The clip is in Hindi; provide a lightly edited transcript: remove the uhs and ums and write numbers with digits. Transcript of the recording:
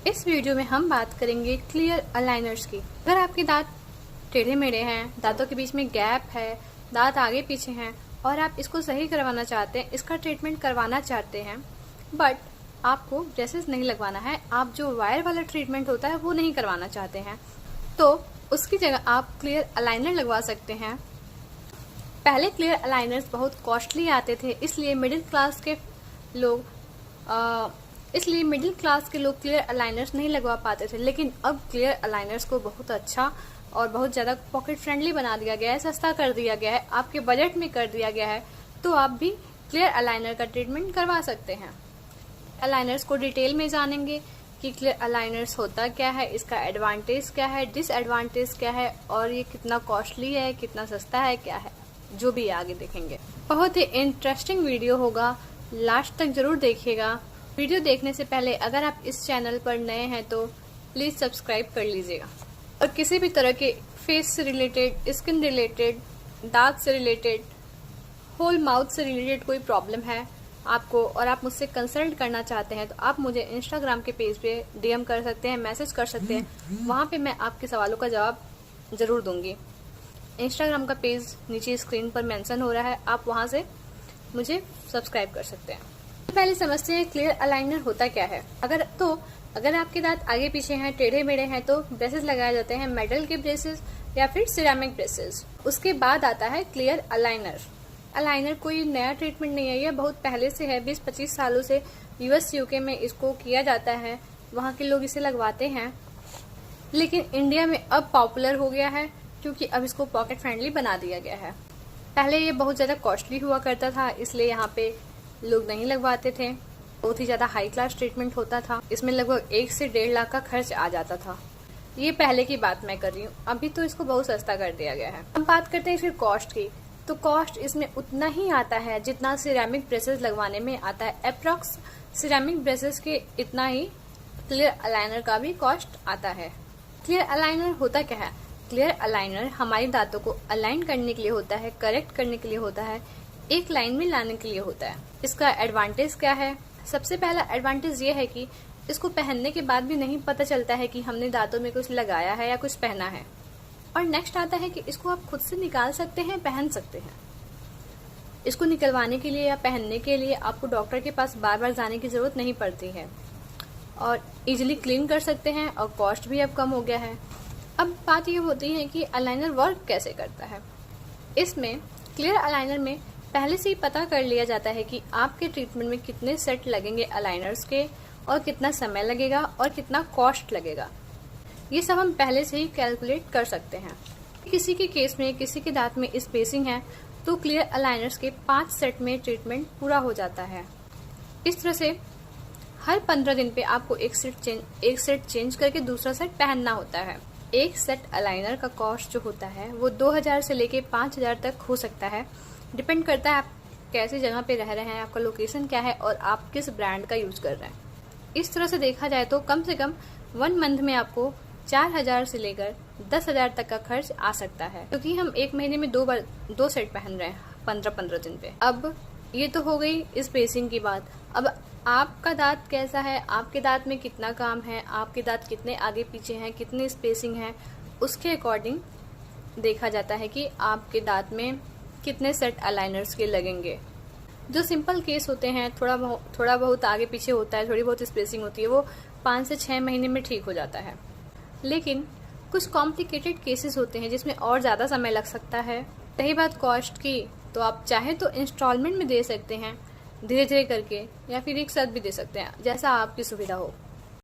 इस वीडियो में हम बात करेंगे क्लियर अलाइनर्स की। अगर आपके दांत टेढ़े मेढ़े हैं, दांतों के बीच में गैप है, दांत आगे पीछे हैं और आप इसको सही करवाना चाहते हैं, इसका ट्रीटमेंट करवाना चाहते हैं, बट आपको ब्रेसेस नहीं लगवाना है, आप जो वायर वाला ट्रीटमेंट होता है वो नहीं करवाना चाहते हैं, तो उसकी जगह आप क्लियर अलाइनर लगवा सकते हैं। पहले क्लियर अलाइनर्स बहुत कॉस्टली आते थे, इसलिए मिडिल क्लास के लोग क्लियर अलाइनर्स नहीं लगवा पाते थे। लेकिन अब क्लियर अलाइनर्स को बहुत अच्छा और बहुत ज़्यादा पॉकेट फ्रेंडली बना दिया गया है, सस्ता कर दिया गया है, आपके बजट में कर दिया गया है, तो आप भी क्लियर अलाइनर का ट्रीटमेंट करवा सकते हैं। अलाइनर्स को डिटेल में जानेंगे कि क्लियर अलाइनर्स होता क्या है, इसका एडवांटेज क्या है, डिसएडवांटेज क्या है और ये कितना कॉस्टली है, कितना सस्ता है, क्या है, जो भी आगे देखेंगे। बहुत ही इंटरेस्टिंग वीडियो होगा, लास्ट तक जरूर देखिएगा। वीडियो देखने से पहले अगर आप इस चैनल पर नए हैं तो प्लीज़ सब्सक्राइब कर लीजिएगा। और किसी भी तरह के फेस से रिलेटेड, स्किन रिलेटेड, दांत से रिलेटेड, होल माउथ से रिलेटेड कोई प्रॉब्लम है आपको और आप मुझसे कंसल्ट करना चाहते हैं तो आप मुझे इंस्टाग्राम के पेज पे डीएम कर सकते हैं, मैसेज कर सकते हैं। वहाँ पे मैं आपके सवालों का जवाब ज़रूर दूंगी। इंस्टाग्राम का पेज नीचे स्क्रीन पर मेंशन हो रहा है, आप वहाँ से मुझे सब्सक्राइब कर सकते हैं। पहले समझते हैं क्लियर अलाइनर होता क्या है। अगर आपके दांत आगे पीछे हैं, टेढ़े मेढ़े हैं, तो ब्रेसेस लगाए जाते हैं, मेटल के ब्रेसेस या फिर सिरेमिक ब्रेसेस। उसके बाद आता है क्लियर अलाइनर। अलाइनर कोई नया ट्रीटमेंट नहीं है, यह बहुत पहले से है, 20-25 सालों से यूएस यूके में इसको किया जाता है, वहाँ के लोग इसे लगवाते हैं। लेकिन इंडिया में अब पॉपुलर हो गया है क्योंकि अब इसको पॉकेट फ्रेंडली बना दिया गया है। पहले ये बहुत ज़्यादा कॉस्टली हुआ करता था, इसलिए यहाँ पे लोग नहीं लगवाते थे। बहुत ही ज़्यादा हाई क्लास ट्रीटमेंट होता था, इसमें लगभग 1 से 1.5 लाख का खर्च आ जाता था। ये पहले की बात मैं कर रही हूँ, अभी तो इसको बहुत सस्ता कर दिया गया है। हम बात करते हैं फिर कॉस्ट की, तो कॉस्ट इसमें उतना ही आता है जितना सिरेमिक ब्रेसेस लगवाने में आता है। अप्रॉक्स सिरेमिक ब्रेसेस के इतना ही क्लियर अलाइनर का भी कॉस्ट आता है। क्लियर अलाइनर होता क्या है? क्लियर अलाइनर हमारे दांतों को अलाइन करने के लिए होता है, करेक्ट करने के लिए होता है, एक लाइन में लाने के लिए होता है। इसका एडवांटेज क्या है? सबसे पहला एडवांटेज ये है कि इसको पहनने के बाद भी नहीं पता चलता है कि हमने दांतों में कुछ लगाया है या कुछ पहना है। और नेक्स्ट आता है कि इसको आप खुद से निकाल सकते हैं, पहन सकते हैं। इसको निकलवाने के लिए या पहनने के लिए आपको डॉक्टर के पास बार बार जाने की जरूरत नहीं पड़ती है और इजीली क्लीन कर सकते हैं और कॉस्ट भी अब कम हो गया है। अब बात ये होती है कि अलाइनर वर्क कैसे करता है। इसमें क्लियर अलाइनर में पहले से ही पता कर लिया जाता है कि आपके ट्रीटमेंट में कितने सेट लगेंगे अलाइनर्स के और कितना समय लगेगा और कितना कॉस्ट लगेगा। ये सब हम पहले से ही कैलकुलेट कर सकते हैं। किसी के केस में, किसी के दांत में स्पेसिंग है तो क्लियर अलाइनर्स के 5 सेट में ट्रीटमेंट पूरा हो जाता है। इस तरह से हर 15 दिन पे आपको एक सेट चेंज करके दूसरा सेट पहनना होता है। एक सेट अलाइनर का कॉस्ट जो होता है वो 2000 से लेके 5000 तक हो सकता है। डिपेंड करता है आप कैसी जगह पे रह रहे हैं, आपका लोकेशन क्या है और आप किस ब्रांड का यूज कर रहे हैं। इस तरह से देखा जाए तो कम से कम 1 मंथ में आपको 4000 से लेकर 10,000 तक का खर्च आ सकता है, क्योंकि हम एक महीने में 2 सेट पहन रहे हैं 15-15 दिन पे। अब ये तो हो गई इस स्पेसिंग की बात। अब आपका दांत कैसा है, आपके दांत में कितना काम है, आपके दांत कितने आगे पीछे हैं, कितनी स्पेसिंग है, उसके अकॉर्डिंग देखा जाता है कि आपके दांत में कितने सेट अलाइनर्स के लगेंगे। जो सिंपल केस होते हैं, थोड़ा बहुत आगे पीछे होता है, थोड़ी बहुत स्पेसिंग होती है, वो 5 से 6 महीने में ठीक हो जाता है। लेकिन कुछ कॉम्प्लिकेटेड केसेस होते हैं जिसमें और ज़्यादा समय लग सकता है। रही बात कॉस्ट की, तो आप चाहे तो इंस्टॉलमेंट में दे सकते हैं, धीरे धीरे करके, या फिर एक साथ भी दे सकते हैं, जैसा आपकी सुविधा हो।